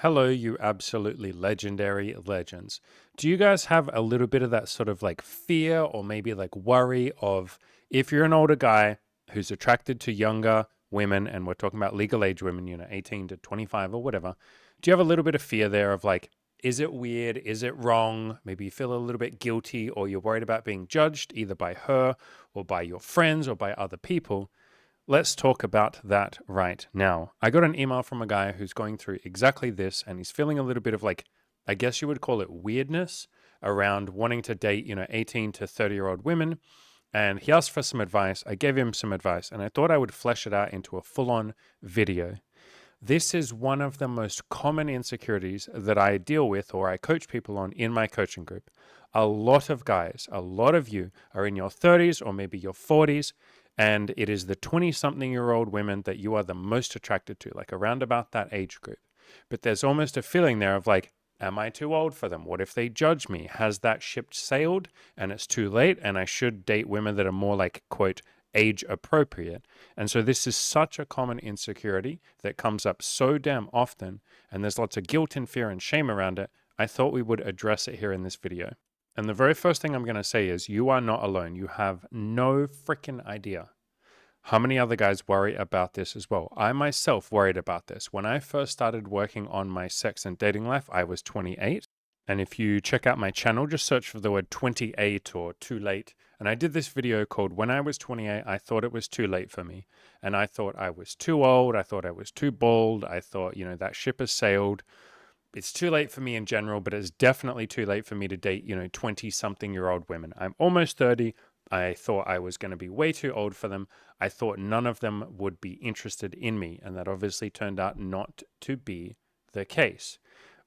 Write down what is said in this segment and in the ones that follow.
Hello, you absolutely legendary legends. Do you guys have a little bit of that sort of like fear or maybe like worry of if you're an older guy who's attracted to younger women, and we're talking about legal age women, 18 to 25 or whatever, do you have a little bit of fear there of like, is it weird? Is it wrong? Maybe you feel a little bit guilty or you're worried about being judged either by her or by your friends or by other people. Let's talk about that right now. I got an email from a guy who's going through exactly this, and he's feeling a little bit of like, I guess you would call it weirdness around wanting to date, 18 to 30-year-old women. And he asked for some advice. I gave him some advice, and I thought I would flesh it out into a full on video. This is one of the most common insecurities that I deal with or I coach people on in my coaching group. A lot of guys, a lot of you are in your 30s or maybe your 40s, and it is the 20-something-year-old women that you are the most attracted to, like around about that age group. But there's almost a feeling there of like, am I too old for them? What if they judge me? Has that ship sailed and it's too late and I should date women that are more like, quote, age appropriate? And so this is such a common insecurity that comes up so damn often, and there's lots of guilt and fear and shame around it. I thought we would address it here in this video. And the very first thing I'm going to say is you are not alone. You have no freaking idea how many other guys worry about this as well. I myself worried about this. When I first started working on my sex and dating life, I was 28. And if you check out my channel, just search for the word 28 or too late. And I did this video called When I Was 28, I Thought It Was Too Late for Me. And I thought I was too old. I thought I was too bald. I thought, that ship has sailed. It's too late for me in general, but it's definitely too late for me to date, 20-something-year-old women. I'm almost 30. I thought I was going to be way too old for them. I thought none of them would be interested in me. And that obviously turned out not to be the case.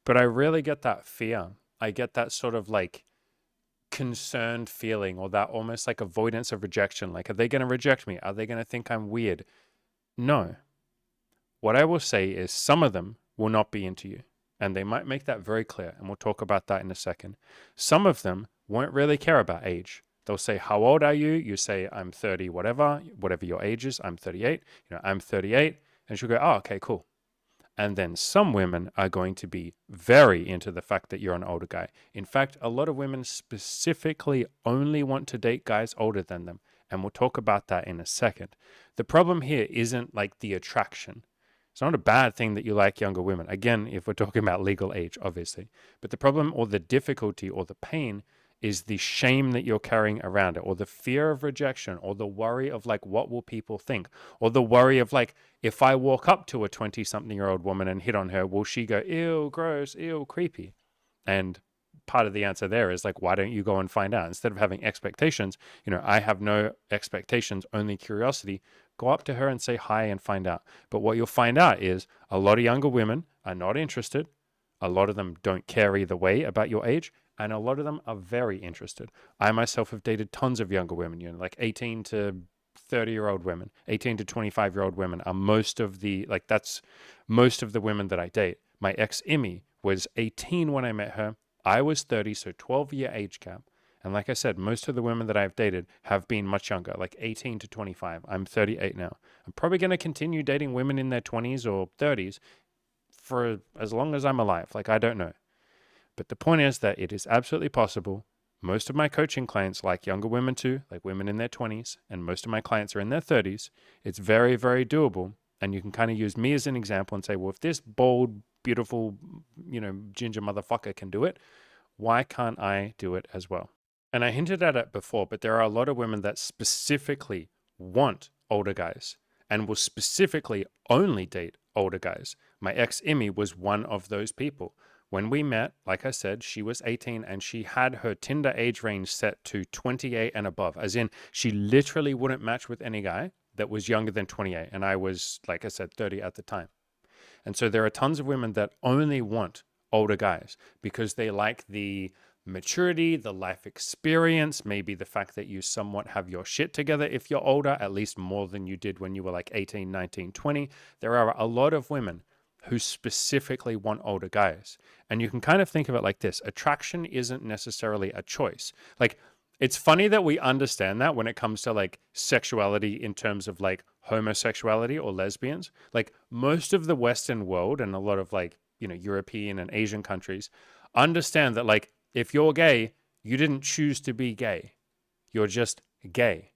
But I really get that fear. I get that sort of like concerned feeling or that almost like avoidance of rejection. Like, are they going to reject me? Are they going to think I'm weird? No. What I will say is some of them will not be into you. And they might make that very clear. And we'll talk about that in a second. Some of them won't really care about age. They'll say, how old are you? You say, I'm 30, whatever your age is. I'm 38. I'm 38. And she'll go, oh, okay, cool. And then some women are going to be very into the fact that you're an older guy. In fact, a lot of women specifically only want to date guys older than them. And we'll talk about that in a second. The problem here isn't like the attraction. It's not a bad thing that you like younger women. Again, if we're talking about legal age, obviously. But the problem or the difficulty or the pain is the shame that you're carrying around it, or the fear of rejection, or the worry of like, what will people think? Or the worry of like, if I walk up to a 20-something-year-old woman and hit on her, will she go, ew, gross, ew, creepy? And part of the answer there is like, why don't you go and find out? Instead of having expectations, I have no expectations, only curiosity. Go up to her and say hi and find out. But what you'll find out is a lot of younger women are not interested. A lot of them don't care either way about your age. And a lot of them are very interested. I myself have dated tons of younger women, like 18 to 30-year-old women, 18 to 25-year-old women are that's most of the women that I date. My ex, Emmy, was 18 when I met her. I was 30, so 12-year age gap. And like I said, most of the women that I've dated have been much younger, like 18 to 25. I'm 38 now. I'm probably going to continue dating women in their 20s or 30s for as long as I'm alive. Like, I don't know. But the point is that it is absolutely possible. Most of my coaching clients like younger women too, like women in their 20s, and most of my clients are in their 30s. It's very, very doable. And you can kind of use me as an example and say, well, if this bold, beautiful, ginger motherfucker can do it, why can't I do it as well? And I hinted at it before, but there are a lot of women that specifically want older guys and will specifically only date older guys. My ex, Emmy, was one of those people. When we met, like I said, she was 18 and she had her Tinder age range set to 28 and above, as in she literally wouldn't match with any guy that was younger than 28. And I was, like I said, 30 at the time. And so there are tons of women that only want older guys because they like the maturity, the life experience, maybe the fact that you somewhat have your shit together if you're older, at least more than you did when you were like 18, 19, 20. There are a lot of women who specifically want older guys. And you can kind of think of it like this. Attraction isn't necessarily a choice. Like, it's funny that we understand that when it comes to like sexuality in terms of like homosexuality or lesbians. Like, most of the Western world and a lot of like, European and Asian countries, understand that like if you're gay, you didn't choose to be gay. You're just gay.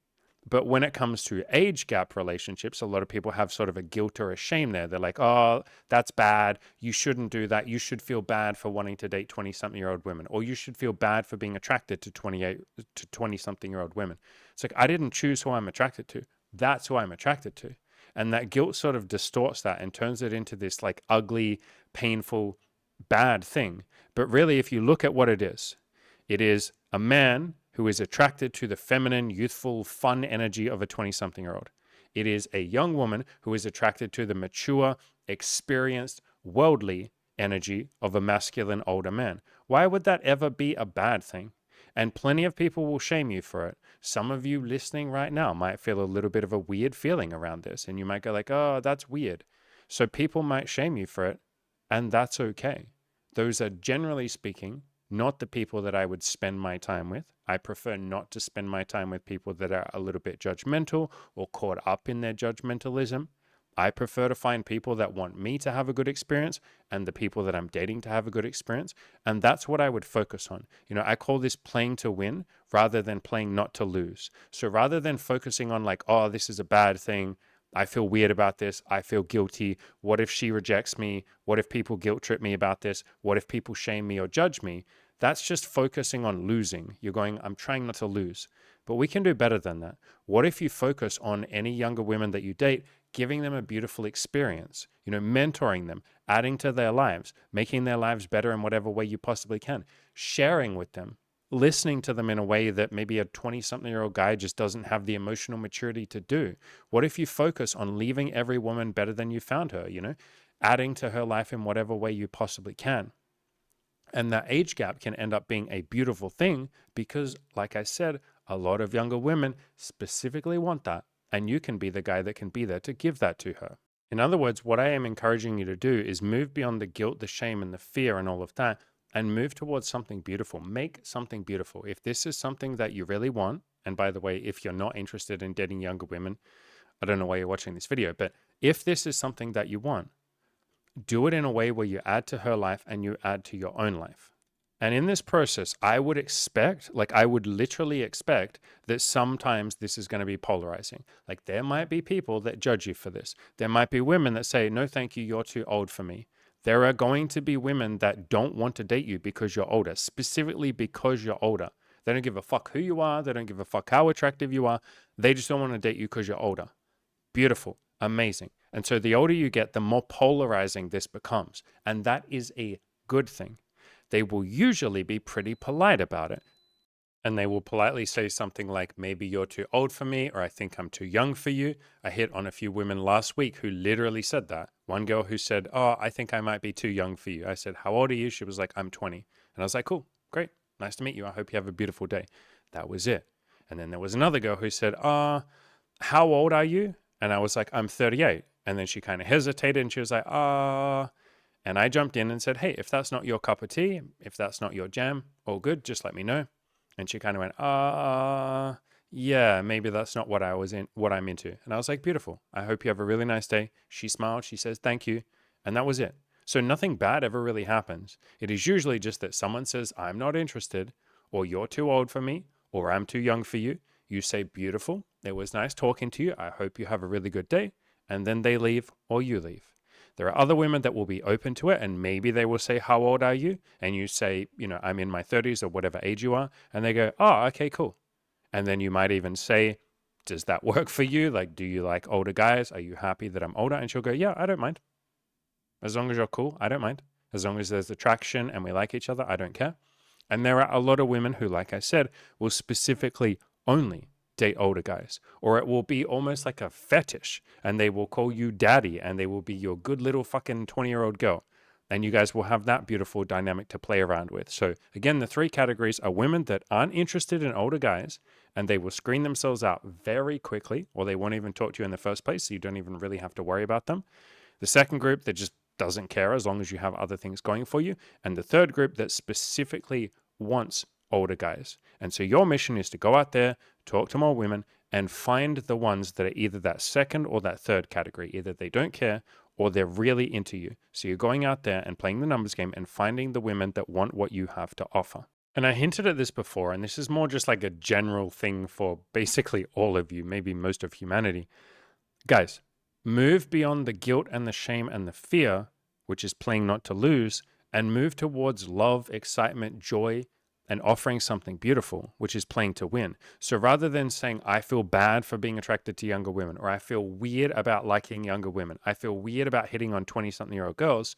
But when it comes to age gap relationships, a lot of people have sort of a guilt or a shame there. They're like, oh, that's bad. You shouldn't do that. You should feel bad for wanting to date 20-something-year-old women, or you should feel bad for being attracted to 20-something-year-old women. It's like, I didn't choose who I'm attracted to. That's who I'm attracted to. And that guilt sort of distorts that and turns it into this like ugly, painful, bad thing. But really, if you look at what it is a man who is attracted to the feminine, youthful, fun energy of a 20-something-year-old. It is a young woman who is attracted to the mature, experienced, worldly energy of a masculine older man. Why would that ever be a bad thing? And plenty of people will shame you for it. Some of you listening right now might feel a little bit of a weird feeling around this, and you might go like, oh, that's weird. So people might shame you for it, and that's okay. Those are, generally speaking, not the people that I would spend my time with. I prefer not to spend my time with people that are a little bit judgmental or caught up in their judgmentalism. I prefer to find people that want me to have a good experience and the people that I'm dating to have a good experience. And that's what I would focus on. I call this playing to win rather than playing not to lose. So rather than focusing on like, oh, this is a bad thing, I feel weird about this, I feel guilty, what if she rejects me, what if people guilt trip me about this, what if people shame me or judge me, that's just focusing on losing. You're going, I'm trying not to lose. But we can do better than that. What if you focus on any younger women that you date, giving them a beautiful experience, mentoring them, adding to their lives, making their lives better in whatever way you possibly can, sharing with them, listening to them in a way that maybe a 20-something-year-old guy just doesn't have the emotional maturity to do. What if you focus on leaving every woman better than you found her, adding to her life in whatever way you possibly can? And that age gap can end up being a beautiful thing because, like I said, a lot of younger women specifically want that. And you can be the guy that can be there to give that to her. In other words, what I am encouraging you to do is move beyond the guilt, the shame, and the fear and all of that, and move towards something beautiful. Make something beautiful. If this is something that you really want, and by the way, if you're not interested in dating younger women, I don't know why you're watching this video, but if this is something that you want, do it in a way where you add to her life and you add to your own life. And in this process, I would literally expect that sometimes this is going to be polarizing. Like there might be people that judge you for this. There might be women that say, no, thank you, you're too old for me. There are going to be women that don't want to date you because you're older, specifically because you're older. They don't give a fuck who you are. They don't give a fuck how attractive you are. They just don't want to date you because you're older. Beautiful, amazing. And so the older you get, the more polarizing this becomes. And that is a good thing. They will usually be pretty polite about it. And they will politely say something like, maybe you're too old for me, or I think I'm too young for you. I hit on a few women last week who literally said that. One girl who said, oh, I think I might be too young for you. I said, how old are you? She was like, I'm 20. And I was like, cool, great. Nice to meet you. I hope you have a beautiful day. That was it. And then there was another girl who said, how old are you? And I was like, I'm 38. And then she kind of hesitated and she was like, and I jumped in and said, hey, if that's not your cup of tea, if that's not your jam, all good, just let me know. And she kind of went, yeah, maybe that's not what I'm into. And I was like, beautiful. I hope you have a really nice day. She smiled. She says, thank you. And that was it. So nothing bad ever really happens. It is usually just that someone says, I'm not interested, or you're too old for me, or I'm too young for you. You say, beautiful. It was nice talking to you. I hope you have a really good day. And then they leave or you leave. There are other women that will be open to it, and maybe they will say, how old are you? And you say, I'm in my 30s or whatever age you are. And they go, oh, okay, cool. And then you might even say, does that work for you? Like, do you like older guys? Are you happy that I'm older? And she'll go, yeah, I don't mind. As long as you're cool, I don't mind. As long as there's attraction and we like each other, I don't care. And there are a lot of women who, like I said, will specifically only date older guys, or it will be almost like a fetish, and they will call you daddy, and they will be your good little fucking 20-year-old girl, and you guys will have that beautiful dynamic to play around with. So again, the three categories are women that aren't interested in older guys, and they will screen themselves out very quickly, or they won't even talk to you in the first place, so you don't even really have to worry about them. The second group that just doesn't care as long as you have other things going for you, and the third group that specifically wants older guys. And so your mission is to go out there, talk to more women, and find the ones that are either that second or that third category. Either they don't care, or they're really into you. So you're going out there and playing the numbers game and finding the women that want what you have to offer. And I hinted at this before, and this is more just like a general thing for basically all of you, maybe most of humanity. Guys, move beyond the guilt and the shame and the fear, which is playing not to lose, and move towards love, excitement, joy, and offering something beautiful, which is playing to win. So rather than saying, I feel bad for being attracted to younger women, or I feel weird about liking younger women, I feel weird about hitting on 20-something-year-old girls,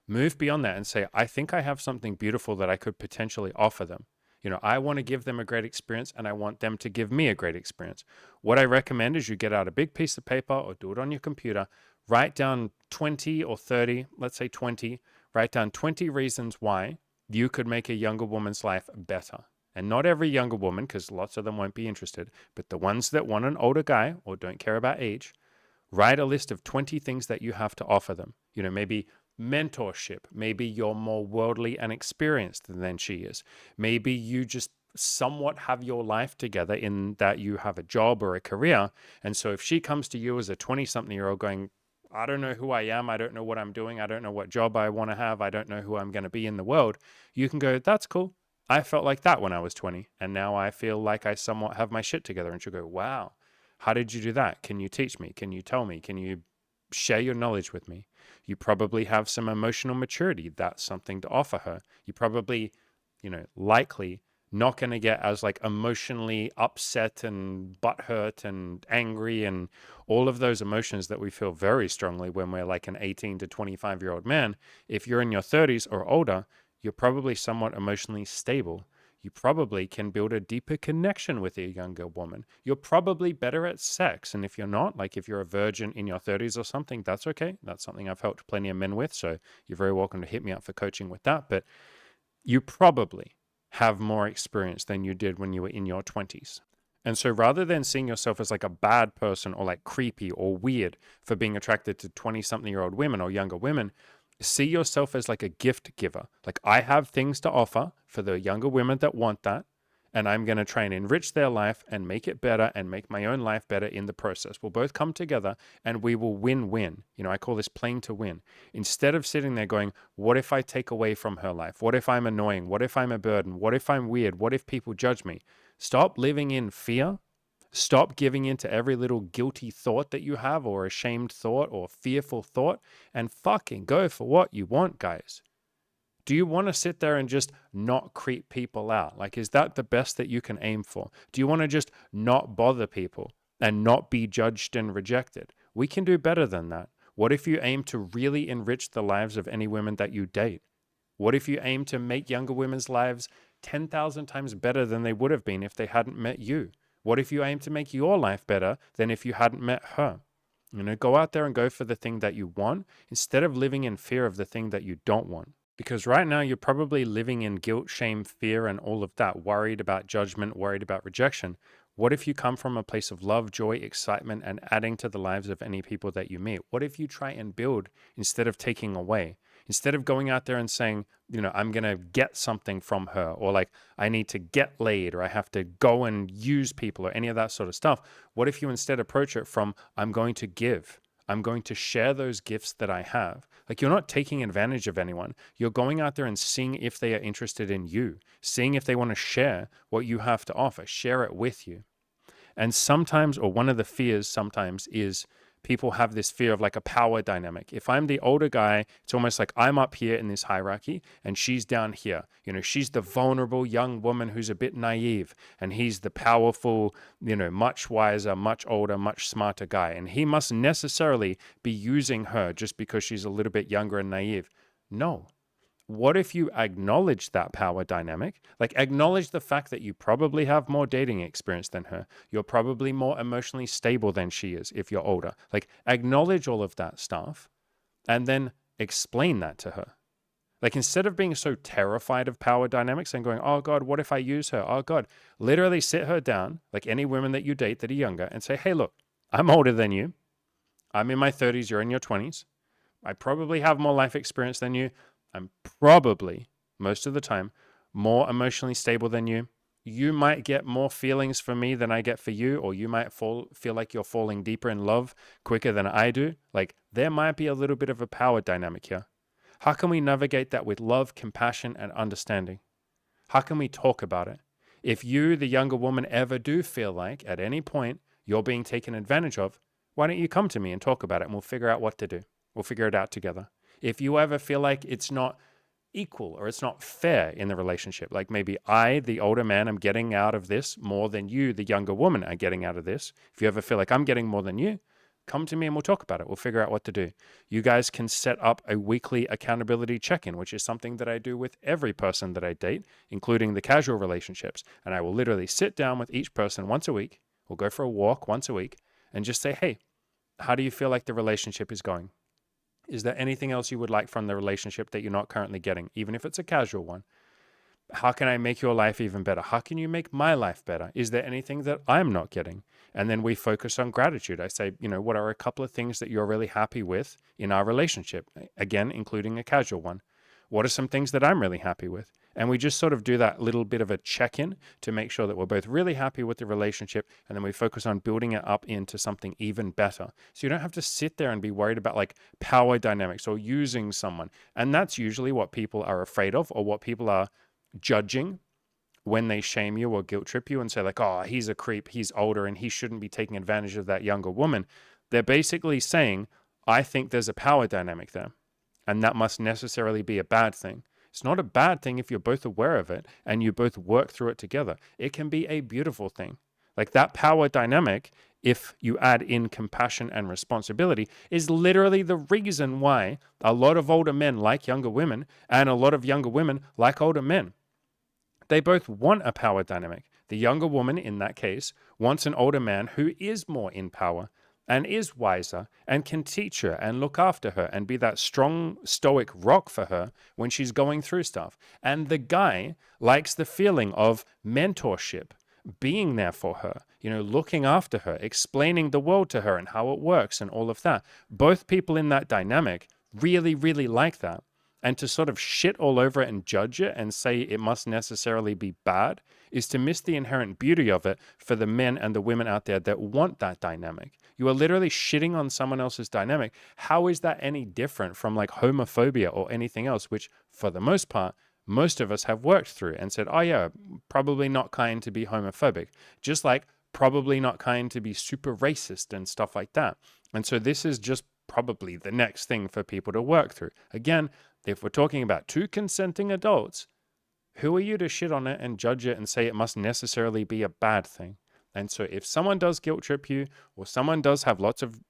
move beyond that and say, I think I have something beautiful that I could potentially offer them. I want to give them a great experience and I want them to give me a great experience. What I recommend is you get out a big piece of paper or do it on your computer, write down 20 or 30, let's say 20, write down 20 reasons why you could make a younger woman's life better. And not every younger woman, because lots of them won't be interested, but the ones that want an older guy or don't care about age, write a list of 20 things that you have to offer them. Maybe mentorship. Maybe you're more worldly and experienced than she is. Maybe you just somewhat have your life together in that you have a job or a career. And so if she comes to you as a 20-something-year-old going, I don't know who I am, I don't know what I'm doing, I don't know what job I want to have, I don't know who I'm going to be in the world, you can go, that's cool. I felt like that when I was 20, and now I feel like I somewhat have my shit together. And she'll go, wow, how did you do that? Can you teach me? Can you tell me? Can you share your knowledge with me? You probably have some emotional maturity. That's something to offer her. You probably, likely not going to get as like emotionally upset and butthurt and angry and all of those emotions that we feel very strongly when we're like an 18 to 25-year-old man. If you're in your 30s or older, you're probably somewhat emotionally stable. You probably can build a deeper connection with a younger woman. You're probably better at sex. And if you're not, like if you're a virgin in your 30s or something, that's okay. That's something I've helped plenty of men with. So you're very welcome to hit me up for coaching with that. But you probably have more experience than you did when you were in your 20s. And so rather than seeing yourself as like a bad person or like creepy or weird for being attracted to 20-something-year-old women or younger women, see yourself as like a gift giver. Like, I have things to offer for the younger women that want that, and I'm going to try and enrich their life and make it better and make my own life better in the process. We'll both come together and we will win-win. I call this playing to win. Instead of sitting there going, what if I take away from her life? What if I'm annoying? What if I'm a burden? What if I'm weird? What if people judge me? Stop living in fear. Stop giving in to every little guilty thought that you have or ashamed thought or fearful thought, and fucking go for what you want, guys. Do you want to sit there and just not creep people out? Like, is that the best that you can aim for? Do you want to just not bother people and not be judged and rejected? We can do better than that. What if you aim to really enrich the lives of any women that you date? What if you aim to make younger women's lives 10,000 times better than they would have been if they hadn't met you? What if you aim to make your life better than if you hadn't met her? Go out there and go for the thing that you want instead of living in fear of the thing that you don't want. Because right now you're probably living in guilt, shame, fear, and all of that, worried about judgment, worried about rejection. What if you come from a place of love, joy, excitement, and adding to the lives of any people that you meet? What if you try and build instead of taking away? Instead of going out there and saying, I'm going to get something from her, or like I need to get laid, or I have to go and use people, or any of that sort of stuff. What if you instead approach it from, I'm going to give. I'm going to share those gifts that I have. Like, you're not taking advantage of anyone. You're going out there and seeing if they are interested in you, seeing if they want to share what you have to offer, share it with you. And sometimes, or one of the fears sometimes is people have this fear of like a power dynamic. If I'm the older guy, it's almost like I'm up here in this hierarchy and she's down here. She's the vulnerable young woman who's a bit naive, and he's the powerful, much wiser, much older, much smarter guy. And he must necessarily be using her just because she's a little bit younger and naive. No. What if you acknowledge that power dynamic? Like, acknowledge the fact that you probably have more dating experience than her. You're probably more emotionally stable than she is if you're older. Like, acknowledge all of that stuff and then explain that to her. Like, instead of being so terrified of power dynamics and going, oh God, what if I use her? Oh God, literally sit her down, like any women that you date that are younger, and say, hey, look, I'm older than you. I'm in my 30s, you're in your 20s. I probably have more life experience than you. I'm probably, most of the time, more emotionally stable than you. you might get more feelings for me than I get for you, or you might feel like you're falling deeper in love quicker than I do. Like there might be a little bit of a power dynamic here. How can we navigate that with love, compassion, and understanding? How can we talk about it? If you, the younger woman, ever do feel like at any point you're being taken advantage of, why don't you come to me and talk about it and we'll figure out what to do? We'll figure it out together. If you ever feel like it's not equal or it's not fair in the relationship, like maybe I, the older man, am getting out of this more than you, the younger woman, are getting out of this. If you ever feel like I'm getting more than you, come to me and we'll talk about it. We'll figure out what to do. You guys can set up a weekly accountability check-in, which is something that I do with every person that I date, including the casual relationships. And I will literally sit down with each person once a week. We'll go for a walk once a week and just say, hey, how do you feel like the relationship is going? Is there anything else you would like from the relationship that you're not currently getting, even if it's a casual one? How can I make your life even better? How can you make my life better? Is there anything that I'm not getting? And then we focus on gratitude. I say, what are a couple of things that you're really happy with in our relationship? Again, including a casual one. What are some things that I'm really happy with? And we just sort of do that little bit of a check-in to make sure that we're both really happy with the relationship. And then we focus on building it up into something even better. So you don't have to sit there and be worried about like power dynamics or using someone. And that's usually what people are afraid of, or what people are judging when they shame you or guilt trip you and say like, oh, he's a creep, he's older and he shouldn't be taking advantage of that younger woman. They're basically saying, I think there's a power dynamic there, and that must necessarily be a bad thing. It's not a bad thing if you're both aware of it and you both work through it together. It can be a beautiful thing. Like that power dynamic, if you add in compassion and responsibility, is literally the reason why a lot of older men like younger women and a lot of younger women like older men. They both want a power dynamic. The younger woman, in that case, wants an older man who is more in power and is wiser and can teach her and look after her and be that strong, stoic rock for her when she's going through stuff. And the guy likes the feeling of mentorship, being there for her, looking after her, explaining the world to her and how it works and all of that. Both people in that dynamic really, really like that. And to sort of shit all over it and judge it and say it must necessarily be bad is to miss the inherent beauty of it for the men and the women out there that want that dynamic. You are literally shitting on someone else's dynamic. How is that any different from like homophobia or anything else, which for the most part, most of us have worked through and said, oh yeah, probably not kind to be homophobic. Just like probably not kind to be super racist and stuff like that. And so this is just probably the next thing for people to work through. Again, if we're talking about two consenting adults, who are you to shit on it and judge it and say it must necessarily be a bad thing? And so if someone does guilt trip you, or someone does have lots of,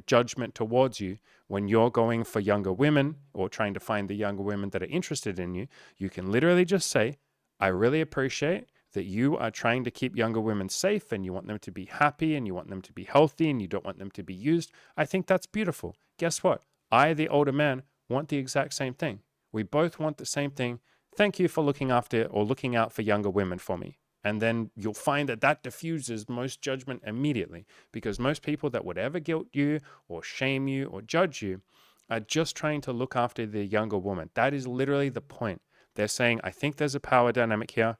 judgment towards you when you're going for younger women or trying to find the younger women that are interested in you, you can literally just say, I really appreciate that you are trying to keep younger women safe and you want them to be happy and you want them to be healthy and you don't want them to be used. I think that's beautiful. Guess what? I, the older man, want the exact same thing. We both want the same thing. Thank you for looking after or looking out for younger women for me. And then you'll find that that diffuses most judgment immediately, because most people that would ever guilt you or shame you or judge you are just trying to look after the younger woman. That is literally the point. They're saying, I think there's a power dynamic here.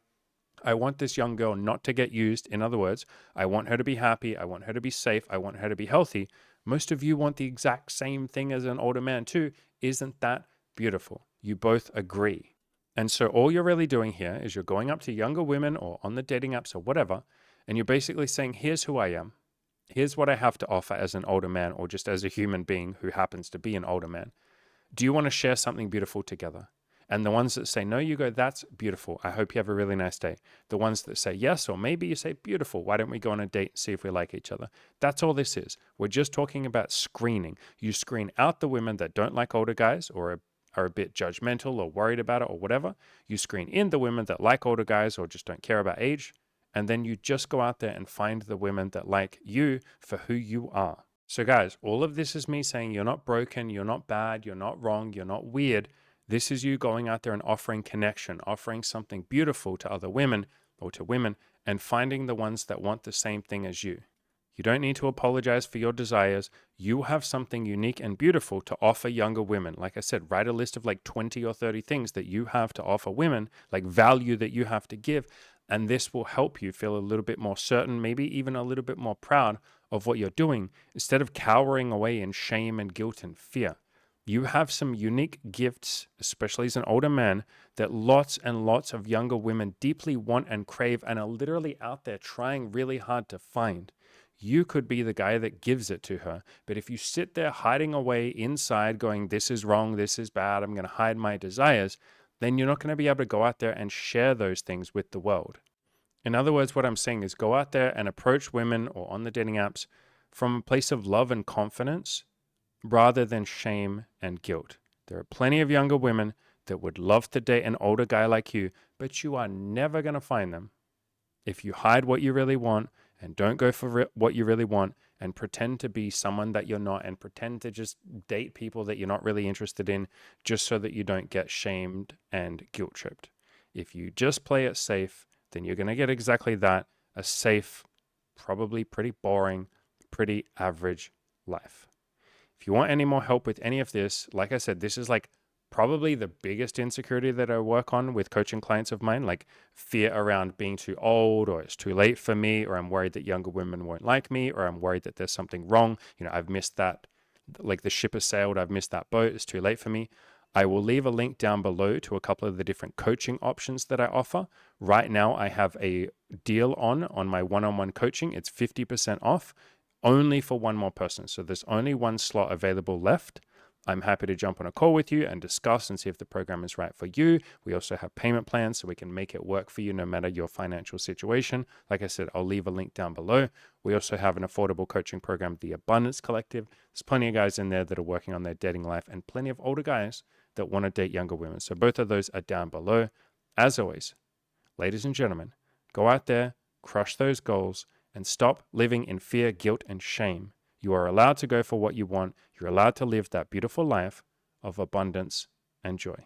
I want this young girl not to get used. In other words, I want her to be happy. I want her to be safe. I want her to be healthy. Most of you want the exact same thing as an older man too. Isn't that beautiful? You both agree. And so all you're really doing here is you're going up to younger women or on the dating apps or whatever, and you're basically saying, here's who I am. Here's what I have to offer as an older man or just as a human being who happens to be an older man. Do you want to share something beautiful together? And the ones that say no, you go, that's beautiful. I hope you have a really nice day. The ones that say yes, or maybe you say, beautiful. Why don't we go on a date and see if we like each other? That's all this is. We're just talking about screening. You screen out the women that don't like older guys or are a bit judgmental or worried about it or whatever. You screen in the women that like older guys or just don't care about age. And then you just go out there and find the women that like you for who you are. So guys, all of this is me saying you're not broken, you're not bad, you're not wrong, you're not weird. This is you going out there and offering connection, offering something beautiful to other women or to women, and finding the ones that want the same thing as you. You don't need to apologize for your desires. You have something unique and beautiful to offer younger women. Like I said, write a list of like 20 or 30 things that you have to offer women, like value that you have to give. And this will help you feel a little bit more certain, maybe even a little bit more proud of what you're doing instead of cowering away in shame and guilt and fear. You have some unique gifts, especially as an older man, that lots and lots of younger women deeply want and crave and are literally out there trying really hard to find. You could be the guy that gives it to her. But if you sit there hiding away inside, going, this is wrong, this is bad, I'm going to hide my desires, then you're not going to be able to go out there and share those things with the world. In other words, what I'm saying is go out there and approach women or on the dating apps from a place of love and confidence rather than shame and guilt. There are plenty of younger women that would love to date an older guy like you, but you are never going to find them if you hide what you really want and don't go for what you really want and pretend to be someone that you're not and pretend to just date people that you're not really interested in just so that you don't get shamed and guilt tripped. If you just play it safe, then you're going to get exactly that, a safe, probably pretty boring, pretty average life. If you want any more help with any of this, like I said, this is like probably the biggest insecurity that I work on with coaching clients of mine, like fear around being too old, or it's too late for me, or I'm worried that younger women won't like me, or I'm worried that there's something wrong. I've missed that, like the ship has sailed, I've missed that boat, it's too late for me. I will leave a link down below to a couple of the different coaching options that I offer. Right now, I have a deal on my one-on-one coaching. It's 50% off only for one more person. So there's only one slot available left. I'm happy to jump on a call with you and discuss and see if the program is right for you. We also have payment plans so we can make it work for you no matter your financial situation. Like I said, I'll leave a link down below. We also have an affordable coaching program, The Abundance Collective. There's plenty of guys in there that are working on their dating life and plenty of older guys that want to date younger women. So both of those are down below. As always, ladies and gentlemen, go out there, crush those goals, and stop living in fear, guilt, and shame. You are allowed to go for what you want. You're allowed to live that beautiful life of abundance and joy.